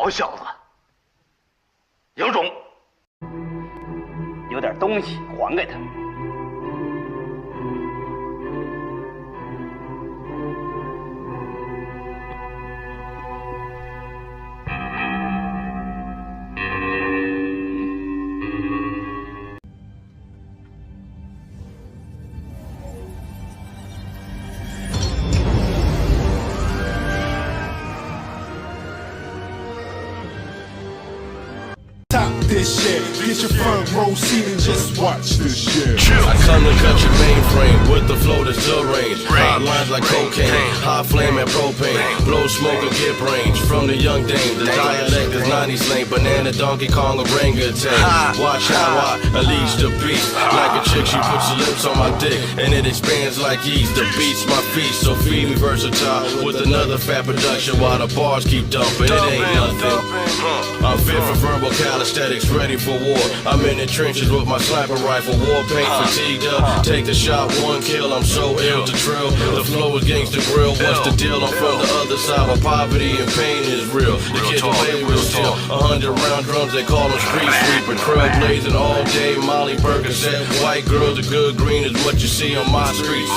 好小子，有种，有点东西还给他。This shit, get your front row seat and just watch this shit. I come to cut your mainframe with the flow that's still range. Hot lines like cocaine, hot flame and propane. Blow smoke and get range from the young dame. The dialect is 90 slang, banana, Donkey Kong, orangutan. Watch how I unleash the beast. Like a chick, she puts her lips on my dick and it expands like yeast. The beat's my feast, so feed me versatile with another fat production while the bars keep dumping. It ain't nothing. I'm fit for verbal calisthenics, ready for war. I'm in the trenches with my sniper rifle, war paint fatigued up. Take the shot, one kill, I'm so ill to trill. The flow is gangsta grill, what's the deal? I'm from the other side, but poverty and pain is real. The kid who play real still, 100 round drums, they call them street sweeper. Trail blazing all day, Molly Percocet. White girls, the good green is what you see on my streets.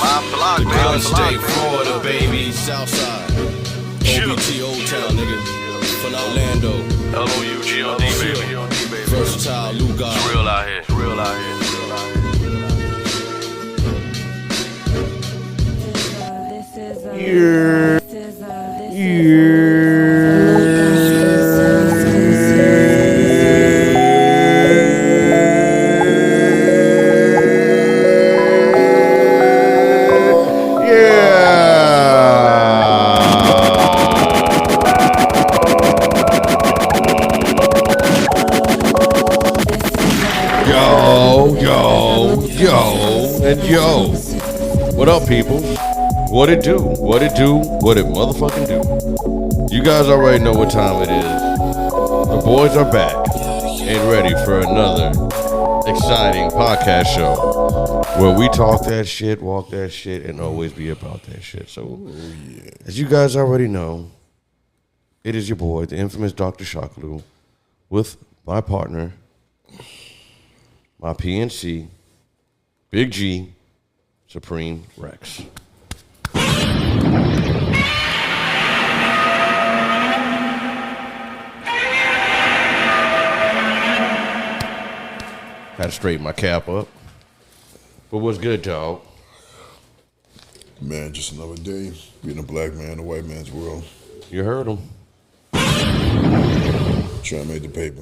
The gun state, Florida, baby, Southside. OBT, Old Town, nigga. From Orlando. L-O-U-G-O-D, baby. Versatile, Lugar. It's real out here. It's real out here. Yo, what up, people? What it do? What it do? What it motherfucking do? You guys already know what time it is. The boys are back and ready for another exciting podcast show where we talk that shit, walk that shit, and always be about that shit. So, as you guys already know, it is your boy, the infamous Dr. Shockalou, with my partner, my PNC, Big G, Supreme Rex. Had to straighten my cap up. But what's good, dog? Man, just another day being a black man in a white man's world. You heard him. Trying to make the paper.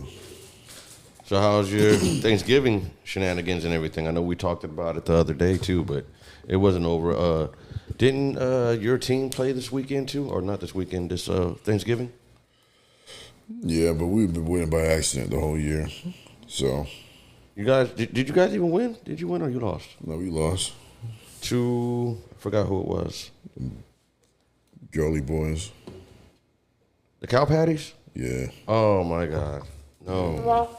So how's your Thanksgiving shenanigans and everything? I know we talked about it the other day too, but it wasn't over. Didn't your team play this weekend too? Or not this weekend, this Thanksgiving? Yeah, but we've been winning by accident the whole year. So you guys did you guys even win? Did you win or you lost? No, we lost. To I forgot who it was. Girly boys. The Cow Patties? Yeah. Oh my God. No.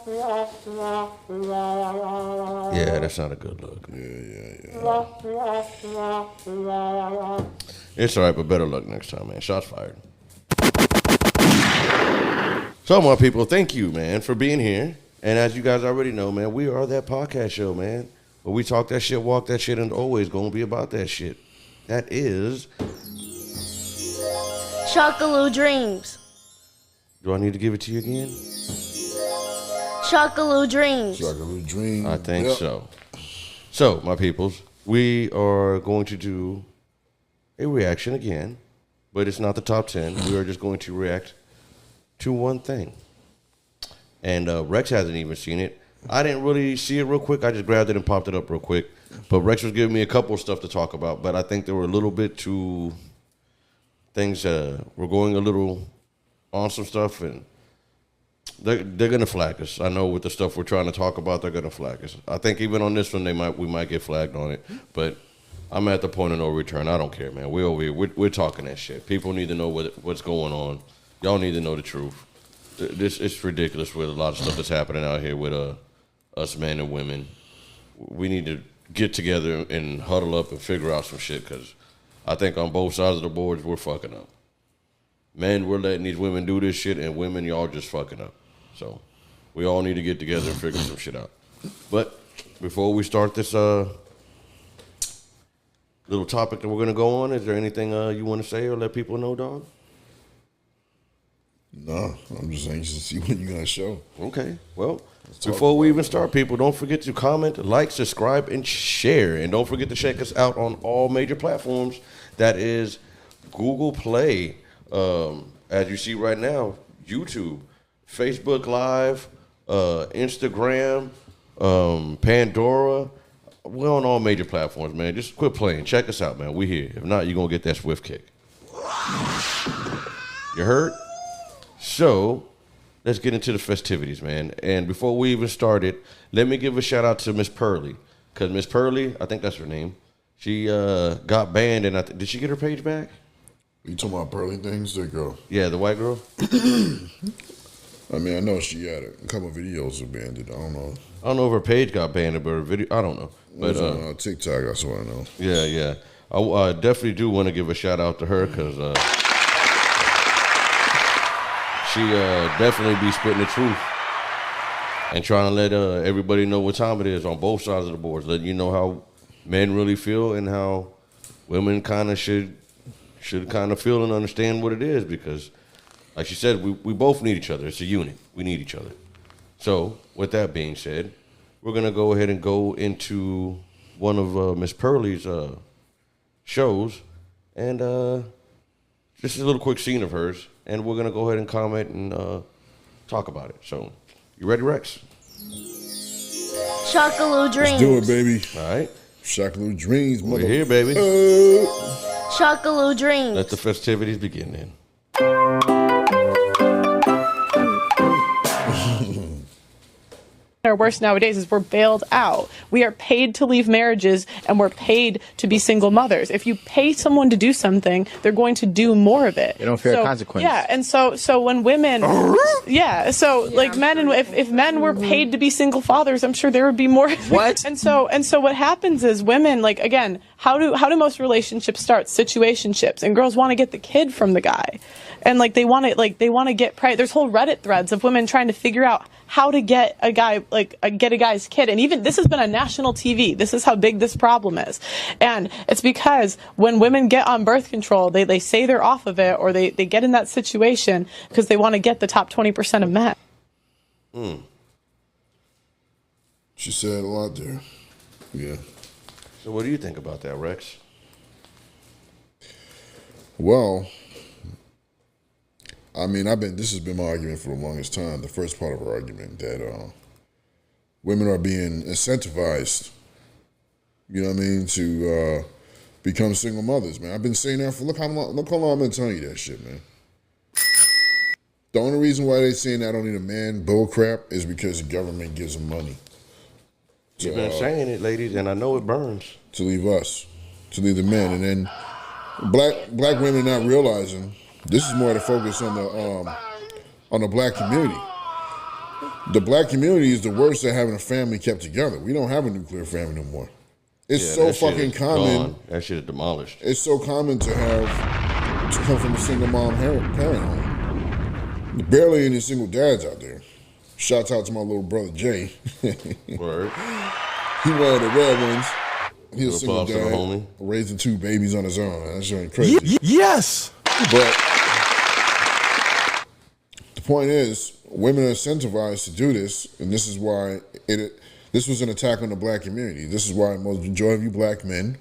Yeah, that's not a good look. Yeah. It's all right, but better luck next time, man. Shots fired. So, my people, thank you, man, for being here. And as you guys already know, man, we are that podcast show, man. Where we talk that shit, walk that shit, and always gonna be about that shit. That is SHOCKALOUDREAMS. Do I need to give it to you again? SHOCKALOUDREAMS. SHOCKALOUDREAMS. I think so. So, my peoples, we are going to do a reaction again, but it's not the top 10. We are just going to react to one thing. And Rex hasn't even seen it. I didn't really see it real quick. I just grabbed it and popped it up real quick. But Rex was giving me a couple of stuff to talk about, but I think there were a little bit too things were going a little on some stuff, and they're gonna flag us. I know with the stuff we're trying to talk about, they're gonna flag us. I think even on this one, we might get flagged on it. But I'm at the point of no return. I don't care, man. We're over here. We're talking that shit. People need to know what's going on. Y'all need to know the truth. It's ridiculous with a lot of stuff that's happening out here with us men and women. We need to get together and huddle up and figure out some shit, because I think on both sides of the boards we're fucking up. Men, we're letting these women do this shit, and women, y'all just fucking up. So we all need to get together and figure some shit out. But before we start this little topic that we're going to go on, is there anything you want to say or let people know, dog? No, I'm just anxious to see what you're going to show. Okay, well, before we even start, people, don't forget to comment, like, subscribe, and share. And don't forget to check us out on all major platforms. That is Google Play, as you see right now, YouTube, Facebook Live, Instagram, Pandora. We're on all major platforms, man. Just quit playing. Check us out, man. We here. If not, you're going to get that swift kick. You heard? So, let's get into the festivities, man. And before we even start it, let me give a shout out to Miss Pearly. Because Miss Pearly, I think that's her name, she got banned, and did she get her page back? You talking about Pearly Things? That girl. Yeah, the white girl? I mean, I know she had a couple of videos banned. I don't know. I don't know if her page got banned, but her video, I don't know. But on TikTok, that's what I know. Yeah. I definitely do want to give a shout out to her because she definitely be spitting the truth and trying to let everybody know what time it is on both sides of the boards, letting you know how men really feel and how women kind of should kind of feel and understand what it is, because like she said, we both need each other. It's a unit. We need each other. So with that being said, we're going to go ahead and go into one of Miss Pearly's shows, and this is a little quick scene of hers, and we're going to go ahead and comment and talk about it. So, you ready, Rex? SHOCKALOUDREAMS. Let's do it, baby. All right. SHOCKALOUDREAMS, We're here, baby. SHOCKALOUDREAMS. Let the festivities begin then. Are worse nowadays is we're bailed out. We are paid to leave marriages, and we're paid to be single mothers. If you pay someone to do something, they're going to do more of it. They don't fear consequences. Yeah, and so when women, like men, and if men were paid to be single fathers, I'm sure there would be more. What? And so what happens is women, like, again, how do most relationships start? Situationships, and girls want to get the kid from the guy, and they want to get There's whole Reddit threads of women trying to figure out how to get a guy, get a guy's kid. And even this has been on national TV. This is how big this problem is. And it's because when women get on birth control, they say they're off of it, or they get in that situation because they want to get the top 20% of men. She said a lot there. Yeah. So what do you think about that, Rex? Well, I mean, this has been my argument for the longest time. The first part of our argument, that women are being incentivized, you know what I mean, to become single mothers, man. I've been saying that for, look how long I've been telling you that shit, man. The only reason why they're saying I don't need a man bull crap is because the government gives them money. You've been saying it, ladies, and I know it burns. To leave the men. And then black women not realizing this is more to focus on the black community. The black community is the worst at having a family kept together. We don't have a nuclear family no more. It's so fucking common. Gone. That shit is demolished. It's so common to come from a single mom parent home. Barely any single dads out there. Shouts out to my little brother Jay. Word. He one of the red ones. He's a single props to the dad, homie. raising 2 babies on his own. That's really crazy. Yes. But the point is, women are incentivized to do this, and this is why this was an attack on the black community. This is why most majority of you black men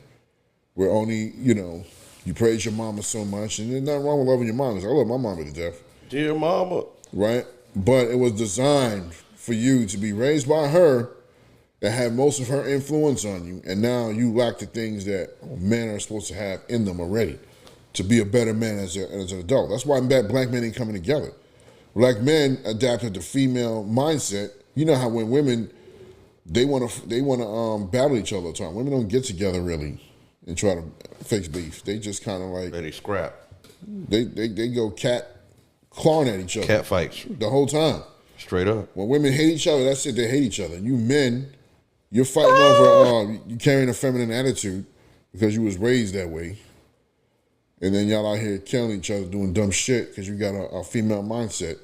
were only, you praise your mama so much, and there's nothing wrong with loving your mama. I love my mama to death. Dear mama. Right? But it was designed for you to be raised by her that had most of her influence on you, and now you lack the things that men are supposed to have in them already to be a better man as an adult. That's why black men ain't coming together. Black men adapted to female mindset. You know how when women, they want to battle each other all the time. Women don't get together really and try to fix beef. They just kind of like Ready scrap. They go clawing at each other. Cat fights. The whole time. Straight up. When women hate each other, that's it. They hate each other. You men, you're fighting over you carrying a feminine attitude because you was raised that way. And then y'all out here killing each other, doing dumb shit because you got a female mindset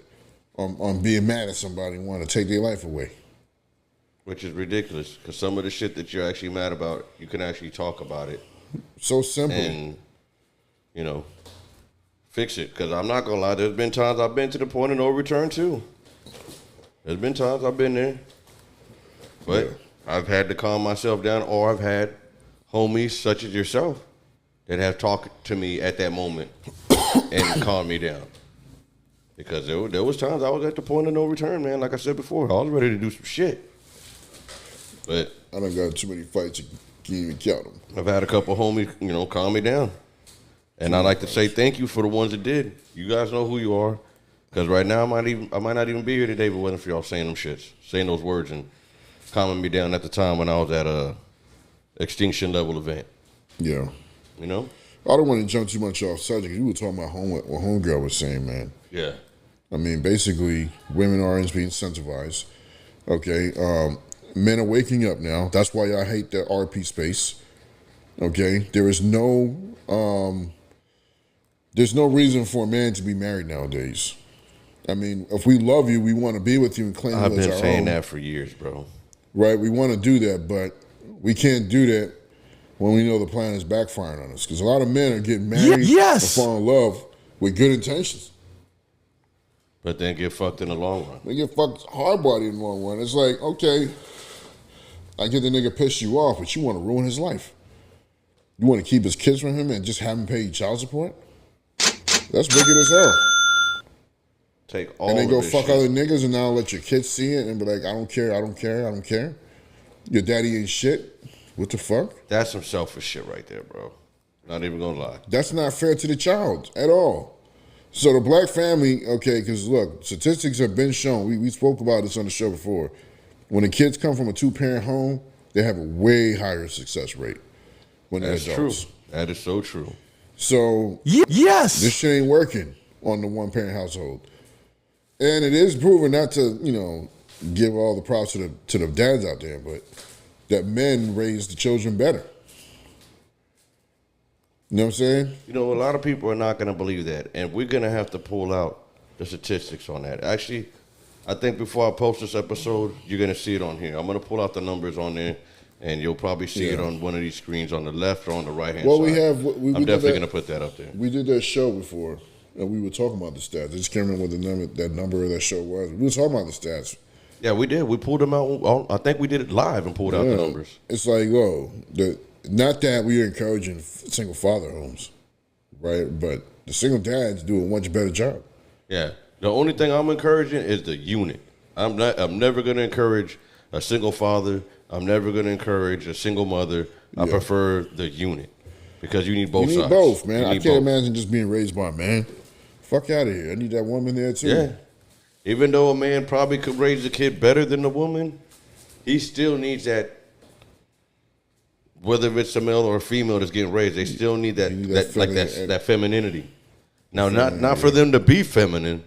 on being mad at somebody and want to take their life away. Which is ridiculous, because some of the shit that you're actually mad about, you can actually talk about it. So simple. And, you know, fix it. Because I'm not going to lie, there's been times I've been to the point of no return, too. There's been times I've been there. But I've had to calm myself down, or I've had homies such as yourself that have talked to me at that moment and calmed me down. Because there was times I was at the point of no return, man. Like I said before, I was ready to do some shit. But I done got too many fights you can't even count them. I've had a couple homies, you know, calm me down. And I like to say thank you for the ones that did. You guys know who you are. Because right now I might not even be here today if it wasn't for y'all saying them shits, saying those words and calming me down at the time when I was at a extinction level event. Yeah. You know? I don't want to jump too much off subject. You were talking about what homegirl was saying, man. Yeah. I mean, basically, women are being incentivized. Okay. Men are waking up now. That's why I hate the RP space. Okay. There's no reason for a man to be married nowadays. I mean, if we love you, we want to be with you and claim you as our own. I've been saying that for years, bro. Right? We want to do that, but we can't do that when we know the plan is backfiring on us. Because a lot of men are getting married or fall in love with good intentions. But then get fucked in the long run. They get fucked hard body in the long run. It's like, okay, I get the nigga pissed you off, but you want to ruin his life. You want to keep his kids from him and just have him pay child support? That's wicked as hell. Take all and then go this fuck shit. other niggas and now let your kids see it and be like, I don't care, I don't care, I don't care. Your daddy ain't shit. What the fuck? That's some selfish shit right there, bro. Not even gonna lie. That's not fair to the child at all. So the black family, okay, because look, statistics have been shown. We spoke about this on the show before. When the kids come from a two-parent home, they have a way higher success rate when they're adults. True. That is so true. So this shit ain't working on the one-parent household. And it is proven, not to, you know, give all the props to the dads out there, but that men raise the children better. You know what I'm saying? You know, a lot of people are not going to believe that, and we're going to have to pull out the statistics on that. Actually, I think before I post this episode, you're going to see it on here. I'm going to pull out the numbers on there, and you'll probably see it on one of these screens on the left or on the right-hand side. I'm definitely going to put that up there. We did that show before, and we were talking about the stats. I just can't remember what that number of that show was. We were talking about the stats. Yeah, we did. We pulled them out. I think we did it live and pulled out the numbers. It's like, not that we are encouraging single father homes, right? But the single dads do a much better job. Yeah. The only thing I'm encouraging is the unit. I'm never going to encourage a single father. I'm never going to encourage a single mother. I prefer the unit because you need both sides. You need both, man. I can't both. imagine just being raised by a man. Fuck out of here. I need that woman there too. Yeah. Even though a man probably could raise a kid better than the woman, he still needs that. Whether it's a male or a female that's getting raised, they still need that femininity. Now, not for them to be feminine,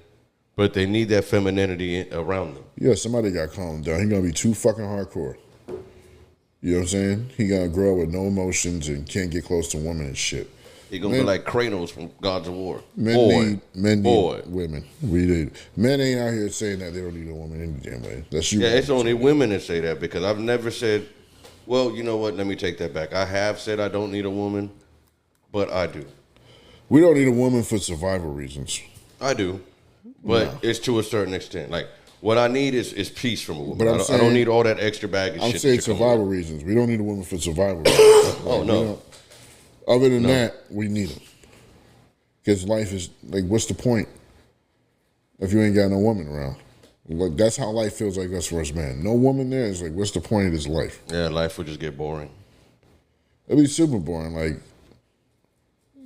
but they need that femininity around them. Yeah, somebody got calmed down. He gonna be too fucking hardcore. You know what I'm saying? He gonna grow up with no emotions and can't get close to women and shit. He gonna be like Kratos from Gods of War. Men need women. We do. Men ain't out here saying that they don't need a woman any damn way. That's you. Yeah, it's only women that say that because I've never said. Well, you know what? Let me take that back. I have said I don't need a woman, but I do. We don't need a woman for survival reasons. I do, but it's to a certain extent. Like what I need is peace from a woman. But I don't need all that extra baggage. I'm shit saying survival reasons. We don't need a woman for survival reasons. Oh no. Other than that, we need them. Because life is like, what's the point if you ain't got no woman around? Like, that's how life feels like us for us, man. No woman there is like, what's the point of this life? Yeah, life would just get boring. It'd be super boring. Like,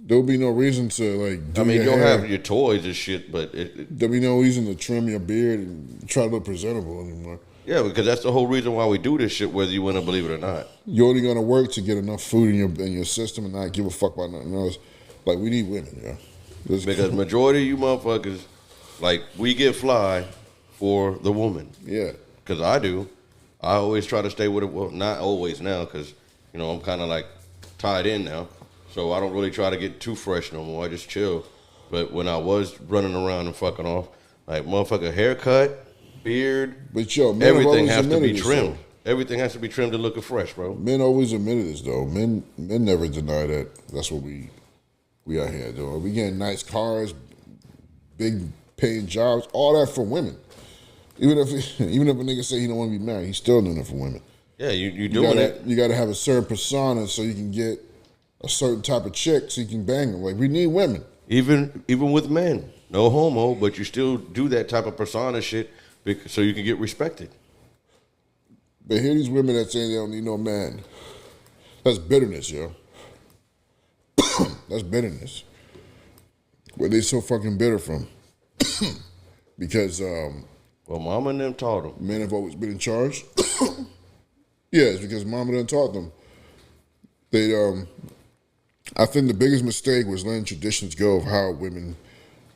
there'll be no reason to like. Do you'll hair. have your toys and shit, but there'll be no reason to trim your beard and try to look presentable anymore. Yeah, because that's the whole reason why we do this shit, whether you want to believe it or not. You're only gonna work to get enough food in your system and not give a fuck about nothing else. Like, we need women, yeah. Because majority of you motherfuckers, like, we get fly for the woman. Yeah. Because I do. I always try to stay with it. Well, not always now, because, I'm kind of like tied in now. So I don't really try to get too fresh no more. I just chill. But when I was running around and fucking off, like motherfucker haircut, beard, But yo, men everything have has always to be admitted this, trimmed. though. Everything has to be trimmed and looking fresh, bro. Men always admitted this though. Men never deny that. That's what we out here doing. We getting nice cars, big paying jobs, all that for women. Even if a nigga say he don't want to be married, he's still doing it for women. Yeah, you doing it. You gotta have a certain persona so you can get a certain type of chick so you can bang them. Like we need women. Even with men, no homo, but you still do that type of persona shit so you can get respected. But here these women that say they don't need no man. That's bitterness, yo. That's bitterness. Where they so fucking bitter from? Because Well, mama and them taught them. men have always been in charge. Yeah, it's because mama done taught them. They I think the biggest mistake was letting traditions go of how women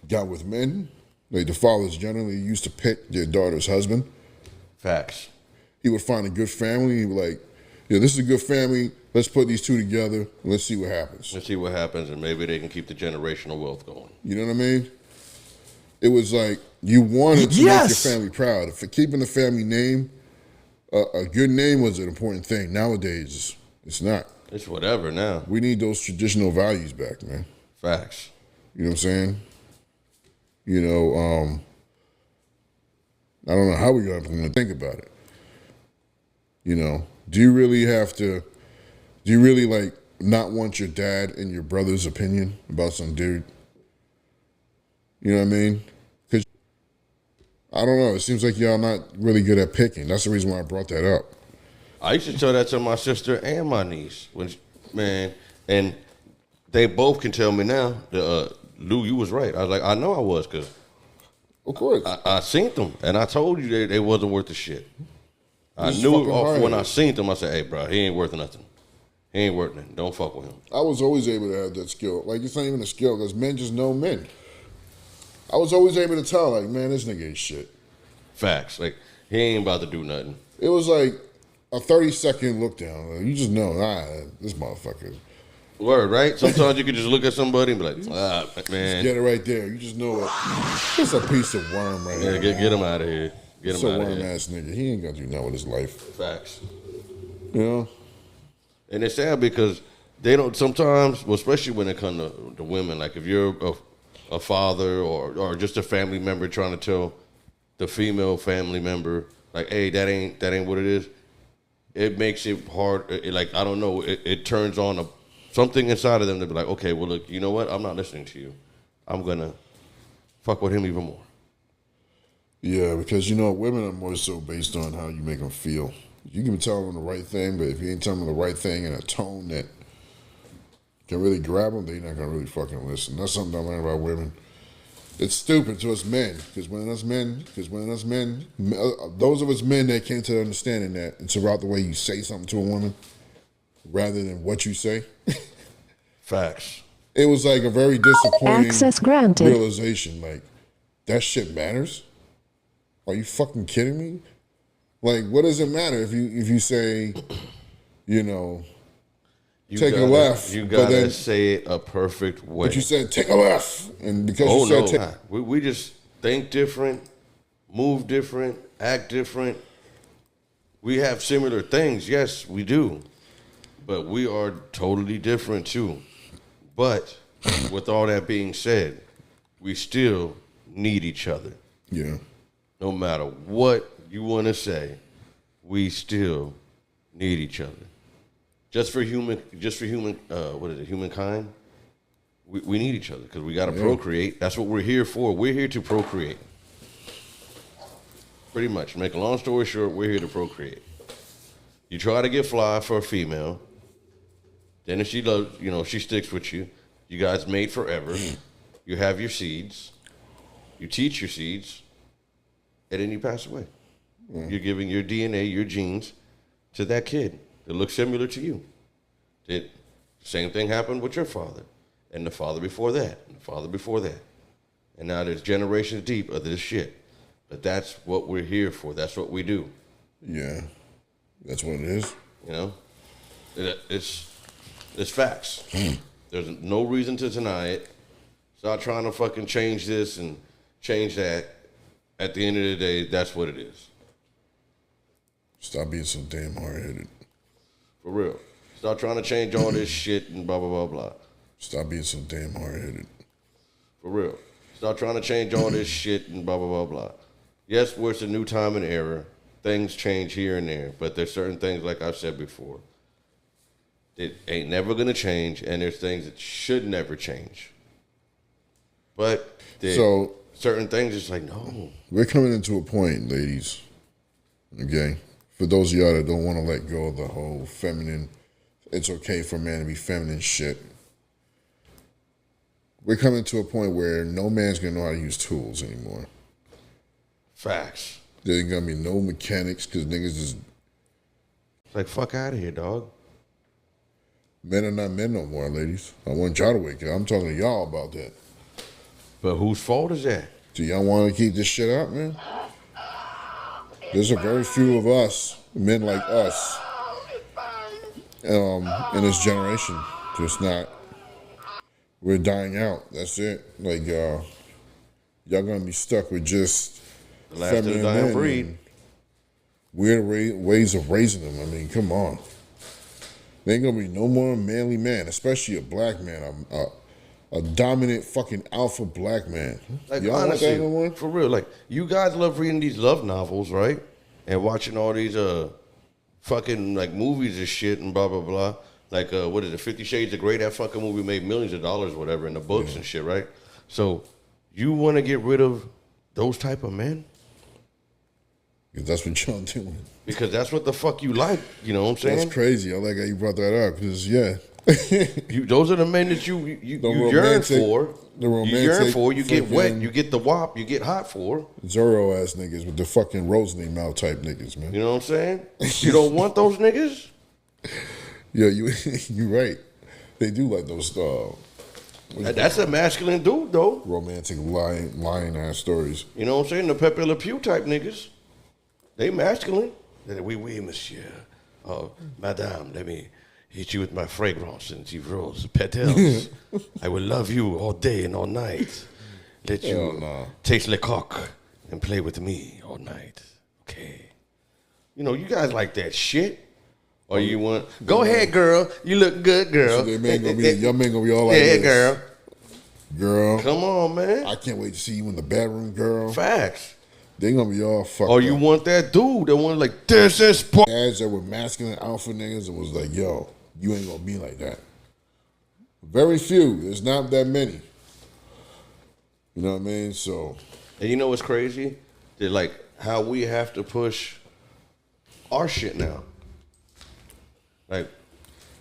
got with men. Like the fathers generally used to pick their daughter's husband. Facts. He would find a good family. He would like, yeah, this is a good family. Let's put these two together and let's see what happens. Let's see what happens, and maybe they can keep the generational wealth going. You know what I mean? It was like you wanted to make your family proud. For keeping the family name, a good name was an important thing. Nowadays, it's not. It's whatever now. We need those traditional values back, man. Facts. You know what I'm saying? You know, I don't know how we're going to think about it. You know, do you really like not want your dad and your brother's opinion about some dude? You know what I mean? Because I don't know. It seems like y'all not really good at picking. That's the reason why I brought that up. I used to tell that to my sister and my niece. And they both can tell me now, Lou, you was right. I was like, I know I was, because Of course. I seen them, and I told you they wasn't worth the shit. I He's knew it fucking off hard. when I seen them. I said, hey, bro, he ain't worth nothing. He ain't worth nothing. Don't fuck with him. I was always able to have that skill. Like, it's not even a skill, because men just know men. I was always able to tell, like, man, this nigga ain't shit. Facts. Like, he ain't about to do nothing. It was like a 30-second look down. Like, you just know, this motherfucker. Word, right? Sometimes you can just look at somebody and be like, man. Get it right there. You just know it. It's a piece of worm right Yeah, here. get him out of here. Get It's him a out of worm here. ass nigga. He ain't gonna do nothing with his life. Facts. You know? And it's sad because they don't sometimes, well, especially when it comes to women, like if you're a father or just a family member trying to tell the female family member, like, hey, that ain't what it is, it makes it hard. Like, I don't know, it turns on something inside of them to be like, okay, well, look, you know what? I'm not listening to you. I'm going to fuck with him even more. Yeah, because, you know, women are more so based on how you make them feel. You can tell them the right thing, but if you ain't telling them the right thing in a tone that can really grab them, they're not going to really fucking listen. That's something I learned about women. It's stupid to us men, because when us men, those of us men that came to the understanding that it's about the way you say something to a woman rather than what you say. Facts. It was like a very disappointing Access granted. realization. Like, that shit matters? Are you fucking kidding me? Like, what does it matter if you say, you know, take a left? You but gotta then, say it a perfect way. but you said take a left, and because you said we just think different, move different, act different. We have similar things, yes, we do, but we are totally different too. But with all that being said, we still need each other. yeah, No matter what you want to say, we still need each other. Just for humankind, we need each other because we got to procreate. That's what we're here for. We're here to procreate. Pretty much. Make a long story short, we're here to procreate. You try to get fly for a female, then if she loves, she sticks with you. You guys mate forever. You have your seeds. You teach your seeds, and then you pass away. You're giving your DNA, your genes, to that kid that looks similar to you. The same thing happened with your father, and the father before that, and the father before that. And now there's generations deep of this shit. But that's what we're here for. That's what we do. yeah, that's what it is. You know? It's facts. There's no reason to deny it. Stop trying to fucking change this and change that. At the end of the day, that's what it is. Stop being so damn hard-headed. For real. Stop trying to change all this shit and blah, blah, blah, blah. Stop being so damn hard-headed. For real. Stop trying to change all this shit and blah, blah, blah, blah. Yes, it's a new time and era. Things change here and there. But there's certain things, like I've said before, it ain't never going to change. And there's things that should never change. But certain things, it's like, no. We're coming into a point, ladies, okay? For those of y'all that don't want to let go of the whole feminine, it's okay for a man to be feminine shit. We're coming to a point where no man's going to know how to use tools anymore. Facts. There ain't going to be no mechanics because niggas just... It's like, fuck out of here, dog. Men are not men no more, ladies. I want y'all to wake up. I'm talking to y'all about that. But whose fault is that? Do y'all want to keep this shit up, man? There's a very few of us, men like us, in this generation. Just not. We're dying out. That's it. Like, y'all gonna be stuck with just the last of the dying breed. Weird ways of raising them. I mean, come on. There ain't gonna be no more manly man, especially a black man. A dominant fucking alpha black man. Like, y'all honestly, want that no more? for real, like, you guys love reading these love novels, right? And watching all these fucking like movies and shit and blah blah blah. Like what is it, 50 Shades of Grey? That fucking movie made millions of dollars or whatever in the books and shit, right? So you want to get rid of those type of men? Because that's what y'all doing. Because that's what the fuck you like, you know what I'm saying? That's crazy. I like how you brought that up. Because those are the men that you yearn for. The romantic, you yearn for. You get wet. You get the wop. You get hot for. Zorro ass niggas with the fucking rose in their mouth type niggas, man. You know what I'm saying? You don't want those niggas? Yeah, you right. They do like those. That's a masculine dude, though. Romantic lying ass stories. You know what I'm saying? The Pepe Le Pew type niggas. They masculine. Oui, monsieur. Oh, madame, let me hit you with my fragrance and the rose petals. I will love you all day and all night. Let you taste le coq and play with me all night. Okay. You know, you guys like that shit. Or you want, go ahead, girl. You look good, girl. So your man gonna be all like this. Yeah, girl. Girl. Come on, man. I can't wait to see you in the bedroom, girl. Facts. They gonna be all fucked Or up. you want that dude that want like, this is dads that were masculine alpha niggas and was like, yo, you ain't gonna be like that. Very few. There's not that many. You know what I mean? So. And you know what's crazy? That like how we have to push our shit now. Like,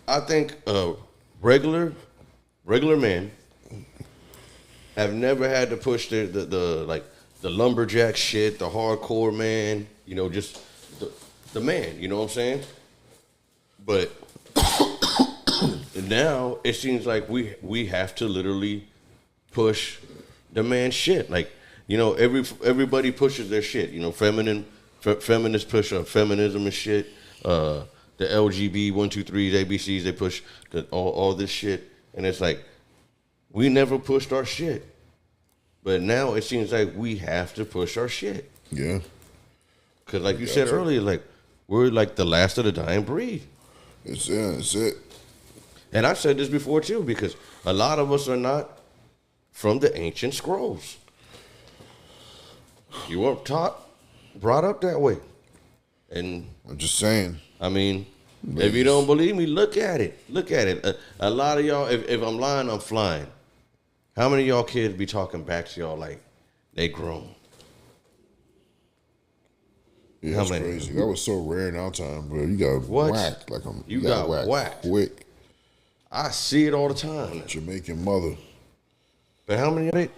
I think regular men have never had to push the lumberjack shit, the hardcore man, you know, just the man, you know what I'm saying? But now it seems like we have to literally push the man shit. Like, you know, everybody pushes their shit. You know, feminists push feminism and shit. The LGB 1, 2, 3 ABCs, they push all this shit, and it's like we never pushed our shit, but now it seems like we have to push our shit. Yeah, because like you said earlier, like we're like the last of the dying breed. That's it. And I've said this before too, because a lot of us are not from the ancient scrolls. You weren't brought up that way, and I'm just saying. I mean, if you don't believe me, look at it. Look at it. A lot of y'all, if I'm lying, I'm flying. How many of y'all kids be talking back to y'all like they grown? Yeah, that's crazy. That was so rare in our time, bro. You got whacked. Like you got whacked quick. I see it all the time. Jamaican mother. But how many of it?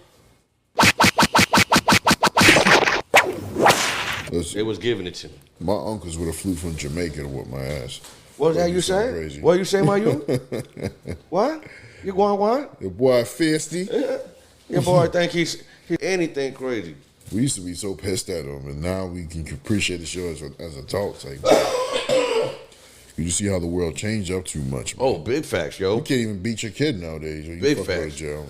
They was giving it to me. My uncles would have flew from Jamaica to whip my ass. What that you say? Crazy. What you say, my you? What? You going what? Your boy Feisty. Your boy think he's anything crazy. We used to be so pissed at him, and now we can appreciate the show as adults. Like, You see how the world changed up too much, man. Oh, big facts, yo. You can't even beat your kid nowadays. Or you Big fuck with facts. jail.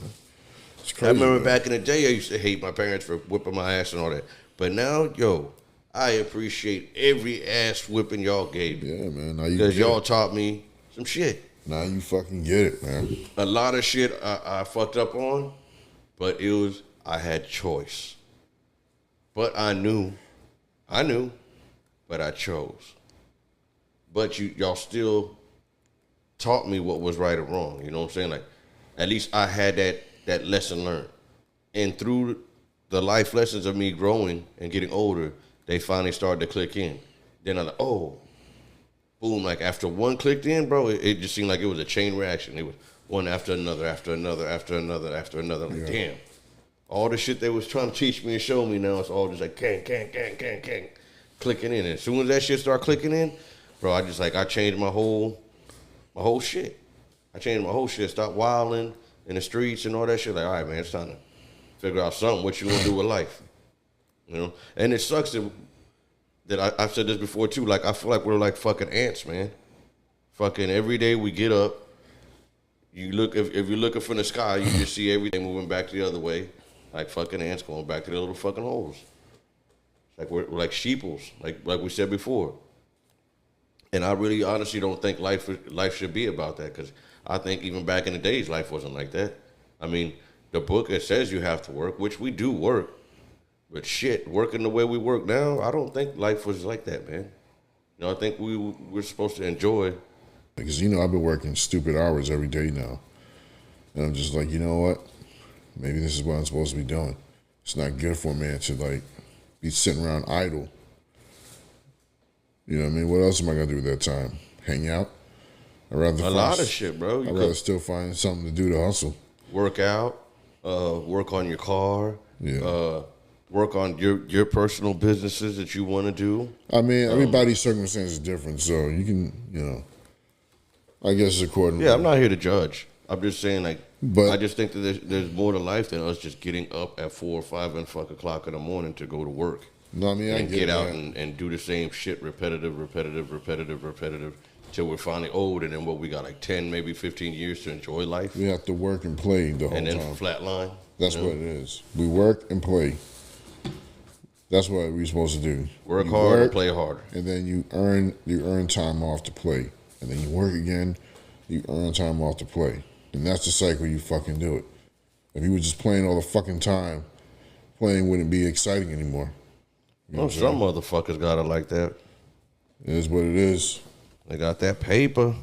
It's I crazy. remember man. back in the day, I used to hate my parents for whipping my ass and all that. But now, yo, I appreciate every ass whipping y'all gave me. Yeah, man. Now you Because get y'all it. taught me some shit. Now you fucking get it, man. A lot of shit I fucked up on, but it was, I had choice. But I knew, but I chose. But y'all still taught me what was right or wrong. You know what I'm saying? Like, at least I had that lesson learned. And through the life lessons of me growing and getting older, they finally started to click in. Then I'm like, oh, boom. Like, after one clicked in, bro, it just seemed like it was a chain reaction. It was one after another, after another, after another, after another. I'm like, damn. All the shit they was trying to teach me and show me now, it's all just like, gang, clicking in. And as soon as that shit start clicking in, bro, I changed my whole shit. I changed my whole shit. Stopped wilding in the streets and all that shit. Like, all right, man, it's time to figure out something. What you gonna do with life? You know? And it sucks that I've said this before too. Like, I feel like we're like fucking ants, man. Fucking every day we get up. You look if you're looking from the sky, you just see everything moving back the other way, like fucking ants going back to their little fucking holes. Like we're like sheeples, like we said before. And I really honestly don't think life should be about that, because I think even back in the days, life wasn't like that. I mean, the book, it says you have to work, which we do work. But shit, working the way we work now, I don't think life was like that, man. You know, I think we're supposed to enjoy. Because, you know, I've been working stupid hours every day now. And I'm just like, you know what? Maybe this is what I'm supposed to be doing. It's not good for a man to, like, be sitting around idle. You know what I mean? What else am I going to do with that time? Hang out? I'd rather A lot of shit, bro. I'd rather still find something to do to hustle. Work out, work on your car, Yeah. work on your personal businesses that you want to do. I mean, everybody's circumstance is different, so you can, you know, I guess it's according. Yeah, I'm not here to judge. I'm just saying, like, But- I just think that there's more to life than us just getting up at 4 or 5 and fuck o'clock in the morning to go to work. No, I mean, I And get get out that. and do the same shit repetitive, till we're finally old, and then we got like 10, maybe 15 years to enjoy life, We have to work and play the whole and then time. flatline. That's you know? what it is. We work and play. That's what we're supposed to do. Work You hard work, and play harder. and then you earn time off to play, and then you work again. You earn time off to play, and that's the cycle. You fucking do it. If you were just playing all the fucking time, playing wouldn't be exciting anymore. You know Well, what I'm some saying? motherfuckers got it like that. It is what it is. They got that paper,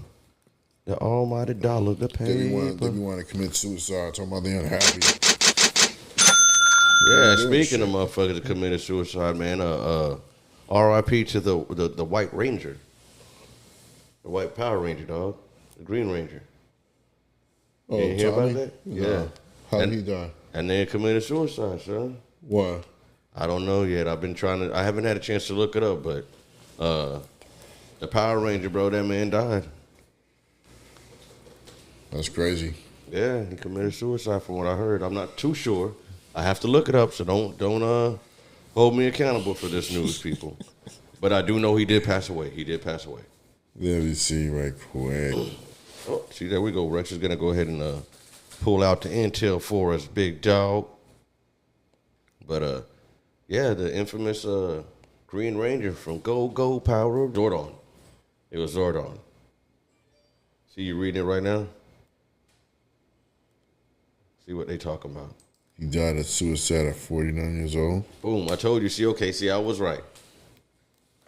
the almighty dollar, the They be paper. want to commit suicide. Talking about they unhappy. Yeah, doing speaking of motherfuckers that committed suicide, man, R.I.P. to the White Ranger, the White Power Ranger, dog, the Green Ranger. Oh, You hear about Tommy? that? No. Yeah. How did And- he die? And they committed suicide, son. Why? I don't know yet. I haven't had a chance to look it up, but the Power Ranger, bro, that man died. That's crazy. Yeah, he committed suicide from what I heard. I'm not too sure. I have to look it up, so don't hold me accountable for this news, people. But I do know he did pass away. He did pass away. Let me see right quick. Oh, see, there we go. Rex is going to go ahead and pull out the intel for us, big dog. But, yeah, the infamous Green Ranger from Go Power Zordon. It was Zordon. See, you reading it right now? See what they talking about. He died of suicide at 49 years old. Boom, I told you. See, I was right.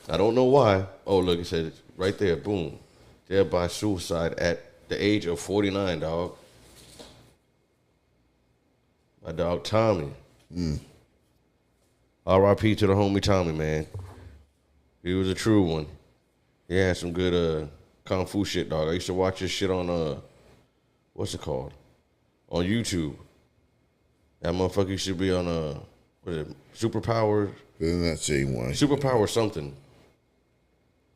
I don't know why. Oh, look, it said right there, boom. Dead by suicide at the age of 49, dog. My dog, Tommy. R.I.P. to the homie Tommy, man. He was a true one. He had some good kung fu shit, dog. I used to watch this shit on, what's it called? On YouTube. That motherfucker used to be on, what is it, Superpower? Isn't that same one? Superpower something.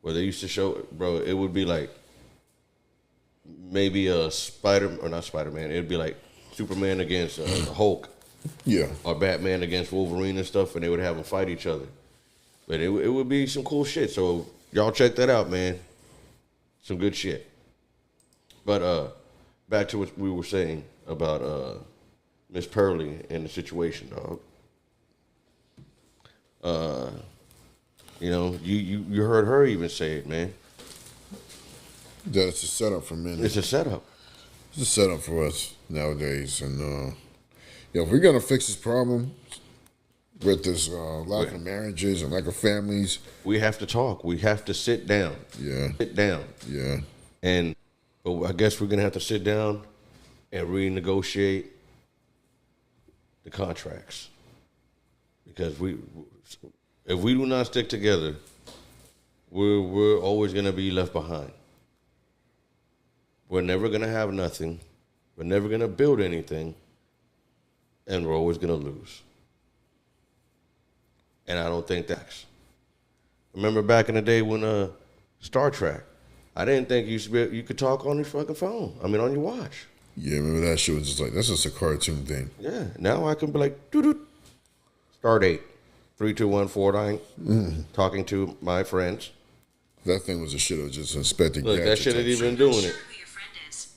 Where they used to show, bro, it would be like maybe not Spider-Man. It'd be like Superman against the Hulk Yeah. or Batman against Wolverine and stuff, and they would have them fight each other. But it would be some cool shit. So y'all check that out, man. Some good shit. But back to what we were saying about Miss Pearly and the situation, dog. You know, you heard her even say it, man. That it's a setup for men. It's a setup. It's a setup for us nowadays. And, if we're going to fix this problem with this lack of marriages and lack of families, we have to talk. We have to sit down. Yeah. Sit down. Yeah. And I guess we're going to have to sit down and renegotiate the contracts. Because if we do not stick together, we're always going to be left behind. We're never going to have nothing. We're never going to build anything. And we're always going to lose. And I don't think that's. Remember back in the day when Star Trek, I didn't think you could talk on your fucking phone. I mean, on your watch. Yeah, remember that shit was just like, that's just a cartoon thing. Yeah, now I can be like, doo-doo. Start 8, 3, 2, 1, 4, 9, talking to my friends. That thing was a shit of just inspecting. Look, that shit ain't even doing it. Who your friend is.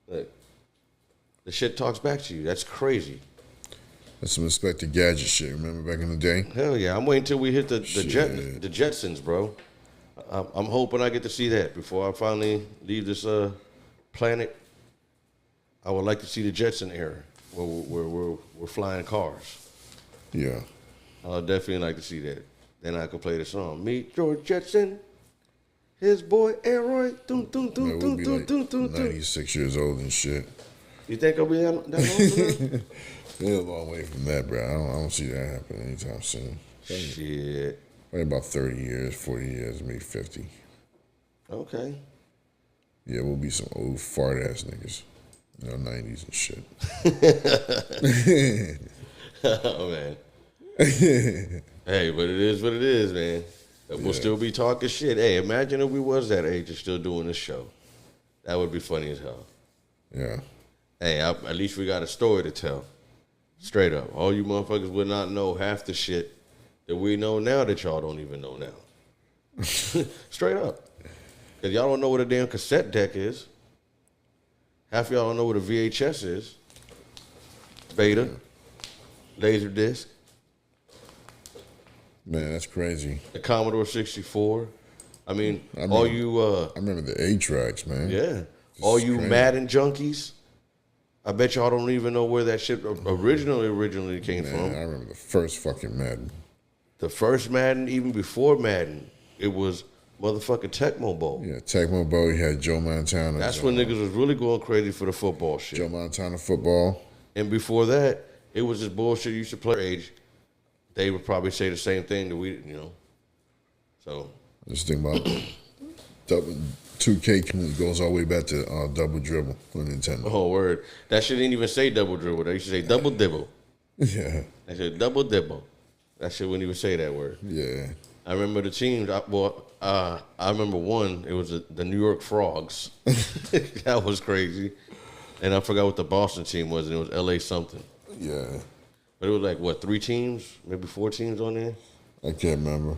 Look, the shit talks back to you. That's crazy. That's some Inspector Gadget shit. Remember back in the day? Hell yeah! I'm waiting till we hit the Jetsons, bro. I'm hoping I get to see that before I finally leave this planet. I would like to see the Jetson era where we're flying cars. Yeah. I'll definitely like to see that. Then I could play the song. Meet George Jetson, his boy Aroy. Dun, dun, dun, Man, dun, we'll be dun, like dun, dun, dun. 96 years old and shit. You think I'll be that long for that? We're a long way from that, bro. I don't see that happening anytime soon. Shit. Probably about 30 years, 40 years, maybe 50. Okay. Yeah, we'll be some old fart ass niggas. 90s and shit. Oh, man. Hey, but it is what it is, man. We'll still be talking shit. Hey, imagine if we was that age and still doing this show. That would be funny as hell. Yeah. Hey, at least we got a story to tell. Straight up. All you motherfuckers would not know half the shit that we know now that y'all don't even know now. Straight up. Because y'all don't know what a damn cassette deck is. Half of y'all don't know what a VHS is. Beta. Laser disc. Man, that's crazy. The Commodore 64. I mean, I all remember- you... I remember the 8-tracks, man. Yeah. This All is you crazy. Madden junkies, I bet y'all don't even know where that shit originally came Man, from. I remember the first fucking Madden. The first Madden, even before Madden, it was motherfucking Tecmo Bowl. Yeah, Tecmo Bowl, you had Joe Montana. That's when niggas was really going crazy for the football shit. Joe Montana football. And before that, it was just bullshit you used to play age. They would probably say the same thing that we, So, Just think about 2K goes all the way back to Double Dribble on Nintendo. oh, word. That shit didn't even say double dribble. They used to say double dibble. Yeah, They said double dibble. That shit wouldn't even say that word. yeah. I remember the teams. I remember one. It was the New York Frogs. That was crazy. And I forgot what the Boston team was, and it was LA something. Yeah, But it was like, what, 3 teams? Maybe 4 teams on there? I can't remember.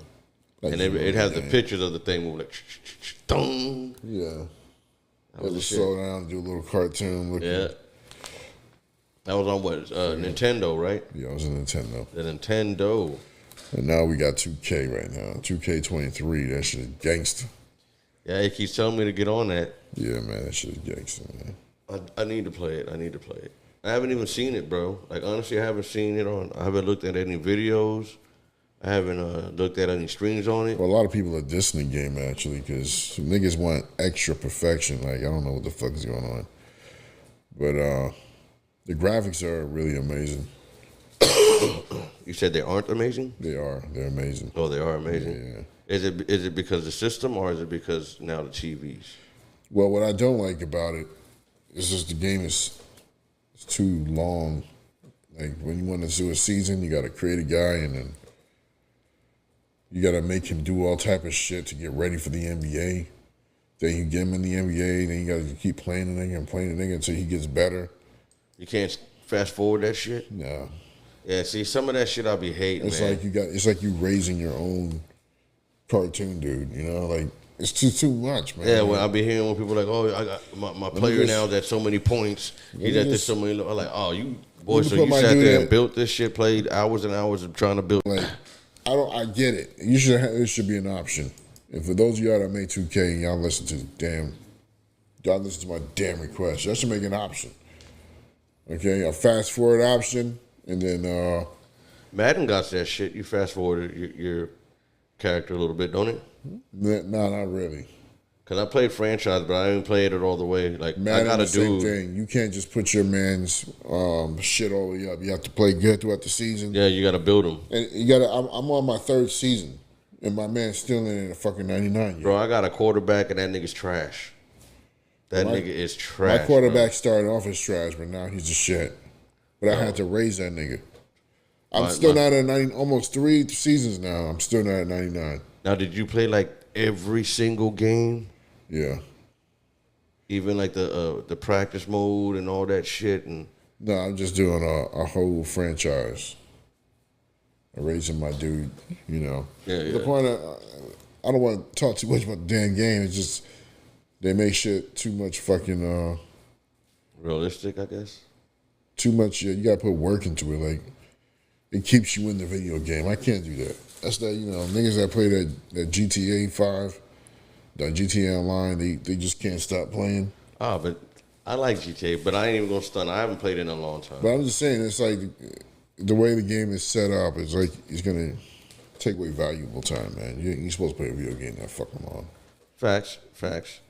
And it has the pictures of the thing moving like, dong. Yeah. That was the shit. slow down, do a little cartoon. Looking. Yeah. That was on what? Nintendo, right? Yeah, it was a Nintendo. The Nintendo. And now we got 2K right now. 2K23, that shit is gangster. Yeah, he keeps telling me to get on that. Yeah, man, that shit is gangster, man. I need to play it. I haven't even seen it, bro. Like, honestly, I haven't seen it I haven't looked at any videos. I haven't looked at any streams on it. Well, a lot of people are dissing the game, actually, because niggas want extra perfection. Like, I don't know what the fuck is going on. But the graphics are really amazing. You said they aren't amazing? They are. They're amazing. Oh, they are amazing. Yeah. Is it because of the system or is it because now the TVs? Well, what I don't like about it is just the game is it's too long. Like, when you want to do a season, you got to create a guy and then you got to make him do all type of shit to get ready for the NBA. Then you get him in the NBA, then you got to keep playing the nigga and playing the nigga until he gets better. You can't fast forward that shit? No. Yeah, see, some of that shit I'll be hating, It's man. like it's like you raising your own cartoon dude, you know? Like, It's too much, man. Yeah, well, I be hearing when people are like, oh, I got my player now that's so many points. He's at this so many. I'm like, oh, you boy, so you sat there and built this shit, played hours and hours of trying to build. Like, I get it. It should be an option. And for those of y'all that made 2K, y'all listen to my damn request. Y'all should make an option. Okay, a fast forward option, and then Madden got that shit. You fast forward your character a little bit, don't it? No, not really. Cause I played franchise, but I didn't play it all the way. Like Madden, I gotta same thing. You can't just put your man's shit all the way up. You have to play good throughout the season. Yeah, you gotta build them. And you gotta. I'm on my 3rd season, and my man's still in a fucking 99 yet. Bro, I got a quarterback, and that nigga's trash. That nigga is trash. My quarterback started off as trash, but now he's a shit. But I had to raise that nigga. I'm still not at 90. Almost 3 seasons now. I'm still not at 99. Now, did you play like every single game? Yeah. Even like the practice mode and all that shit? And no, I'm just doing a whole franchise. I'm raising my dude, you know. Yeah. The point I don't want to talk too much about the damn game. It's just they make shit too much fucking realistic, I guess. Too much. You got to put work into it. Like it keeps you in the video game. I can't do that. That's that, you know, niggas that play that GTA 5, that GTA Online, they just can't stop playing. Ah, but I like GTA, but I ain't even gonna stun. I haven't played it in a long time. But I'm just saying, it's like the way the game is set up is like it's gonna take away valuable time, man. You're supposed to play a video game, not fucking long. Facts.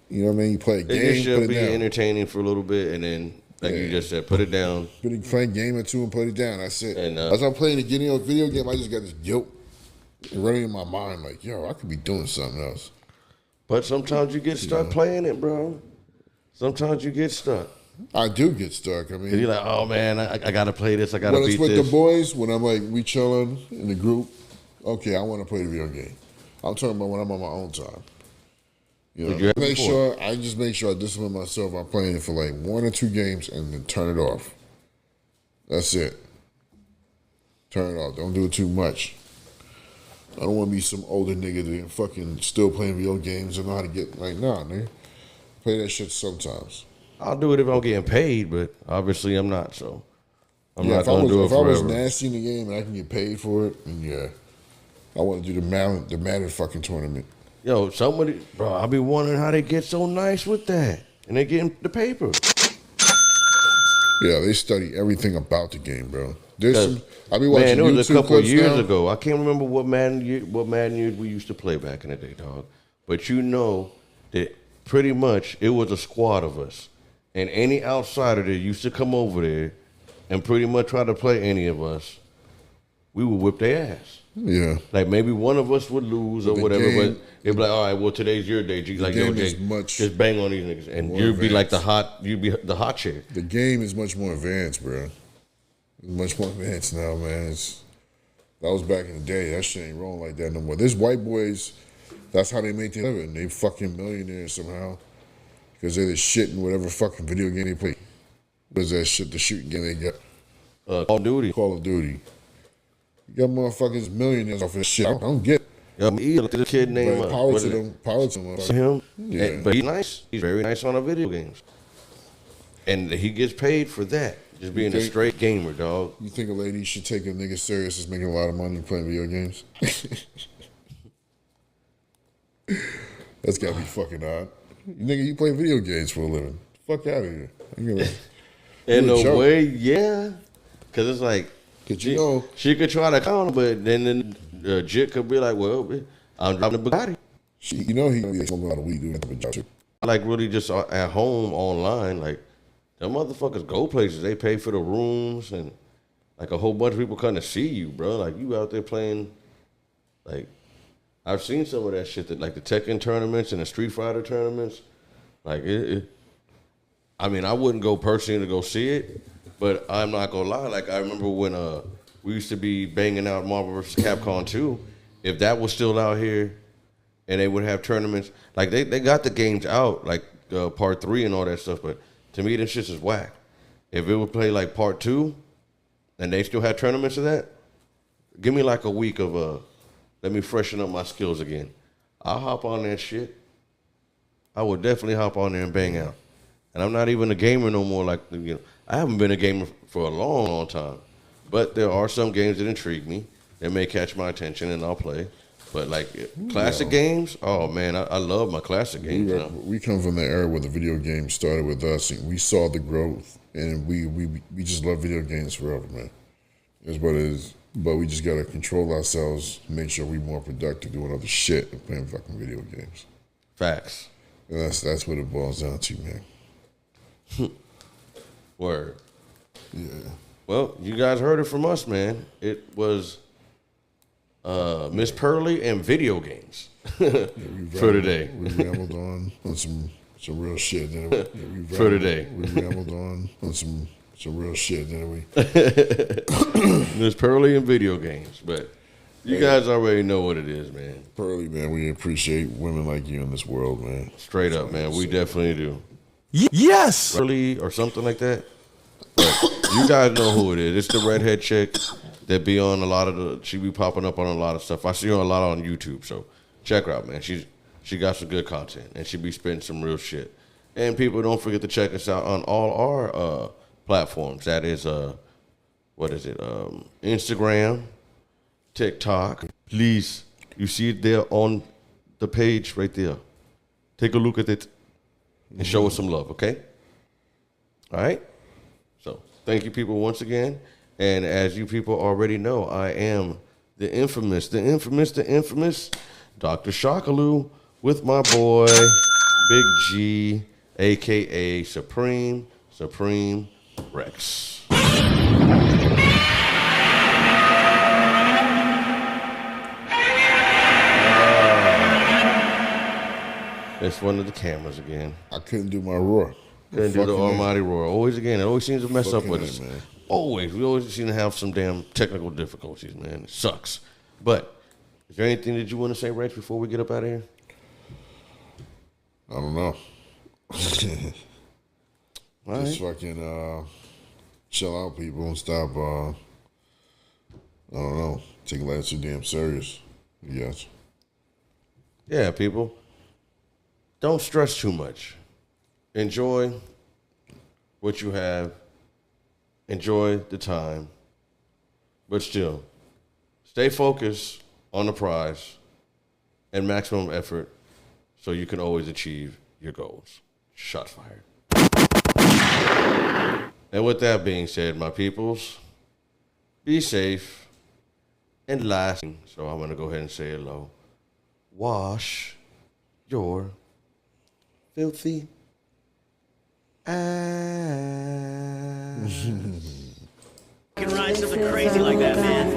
You know what I mean? You play a game, it should be entertaining for a little bit, and then like you just said, put it down. Play a game or two and put it down. That's it. And as I'm playing a video game, I just got this guilt running in my mind, like, yo, I could be doing something else. But sometimes you get stuck playing it, bro. Sometimes you get stuck. I do get stuck. I mean, you're like, oh man, I gotta play this. I gotta beat this. When it's with the boys, when I'm like, we chilling in the group, okay, I want to play the video game. I'm talking about when I'm on my own time. You know, I just make sure I discipline myself. I'm playing it for like 1 or 2 games and then turn it off. That's it. Turn it off. Don't do it too much. I don't want to be some older nigga that fucking still playing video games and know how to get, like, nah, nigga. Play that shit sometimes. I'll do it if I'm getting paid, but obviously I'm not, so I'm not going to do it forever. If I was nasty in the game and I can get paid for it, then yeah, I want to do the Madden fucking tournament. Yo, somebody, bro, I be wondering how they get so nice with that. And they getting the paper. Yeah, they study everything about the game, bro. I be watching man, it was YouTube a couple of years now. ago. I can't remember what Madden years we used to play back in the day, dog. But you know that pretty much it was a squad of us. And any outsider that used to come over there and pretty much try to play any of us, we would whip their ass. Yeah. Like maybe one of us would lose or whatever, but it'd be like, all right, well today's your day. G. Like, yo, Jay, just bang on these niggas. And you'd be like you'd be the hot chick. The game is much more advanced, bro. It's much more advanced now, man. That was back in the day. That shit ain't rolling like that no more. There's white boys, that's how they make their living. They fucking millionaires somehow. Because they're the shit in whatever fucking video game they play. What is that shit, the shooting game they got? Call of Duty. Call of Duty. You got motherfuckers millionaires off this shit. I don't get it. The kid named power to them. Power to them. Him. Yeah. But he's nice. He's very nice on the video games. And he gets paid for that. Just being a straight gamer, dog. You think a lady should take a nigga serious that's making a lot of money playing video games? That's gotta be fucking odd. Nigga, you play video games for a living. Fuck out of here. In a way, yeah. Because it's like, she could try to counter, but then Jit could be like, well, I'm driving the Bugatti. You know he gonna be a lot of weed doing that. Like really just at home online, like them motherfuckers go places. They pay for the rooms and like a whole bunch of people come to see you, bro. Like you out there playing, like I've seen some of that shit that like the Tekken tournaments and the Street Fighter tournaments. Like I mean, I wouldn't go personally to go see it, but I'm not gonna lie. Like I remember when we used to be banging out Marvel vs. Capcom 2. If that was still out here, and they would have tournaments, like they got the games out, like part 3 and all that stuff. But to me, this shit is whack. If it would play like part 2, and they still had tournaments of that, give me like a week of let me freshen up my skills again. I'll hop on that shit. I will definitely hop on there and bang out. And I'm not even a gamer no more. Like, you know, I haven't been a gamer for a long, long time. But there are some games that intrigue me. They may catch my attention and I'll play. But like classic games, oh man, I love my classic games now. We come from the era where the video games started with us, and we saw the growth, and we just love video games forever, man. That's what it is. But we just gotta control ourselves, make sure we're more productive doing other shit than playing fucking video games. Facts. And that's what it boils down to, man. Word. Yeah. Well, you guys heard it from us, man. It was Miss Pearly and video games for today. We rambled on some real shit, didn't we? For today. We rambled on some real shit, didn't we? Miss Pearly and video games, but you guys already know what it is, man. Pearly, man, we appreciate women like you in this world, man. Straight up, man. We definitely do. Yes! Pearly or something like that. But you guys know who it is. It's the redhead chick that be on a lot of she be popping up on a lot of stuff. I see her a lot on YouTube, so check her out, man. She got some good content, and she be spitting some real shit. And people, don't forget to check us out on all our platforms. That is, what is it? Instagram, TikTok. Please, you see it there on the page right there. Take a look at it and show us some love, okay? All right? So, thank you, people, once again. And as you people already know, I am the infamous Dr. Shockaloo with my boy, Big G, a.k.a. Supreme Rex. It's one of the cameras again. I couldn't do my roar. Couldn't do the almighty roar. Always again. It always seems to mess up with us. Man. Always. We always seem to have some damn technical difficulties, man. It sucks. But is there anything that you want to say, Rex, before we get up out of here? I don't know. All Just right. fucking chill out, people, and stop, I don't know, taking life too damn serious, yes. Yeah, people. Don't stress too much. Enjoy what you have. Enjoy the time. But still, stay focused on the prize and maximum effort so you can always achieve your goals. Shot fired. And with that being said, my peoples, be safe. And last, so I'm going to go ahead and say hello. Wash your filthy ass. Can ride something crazy like that, man.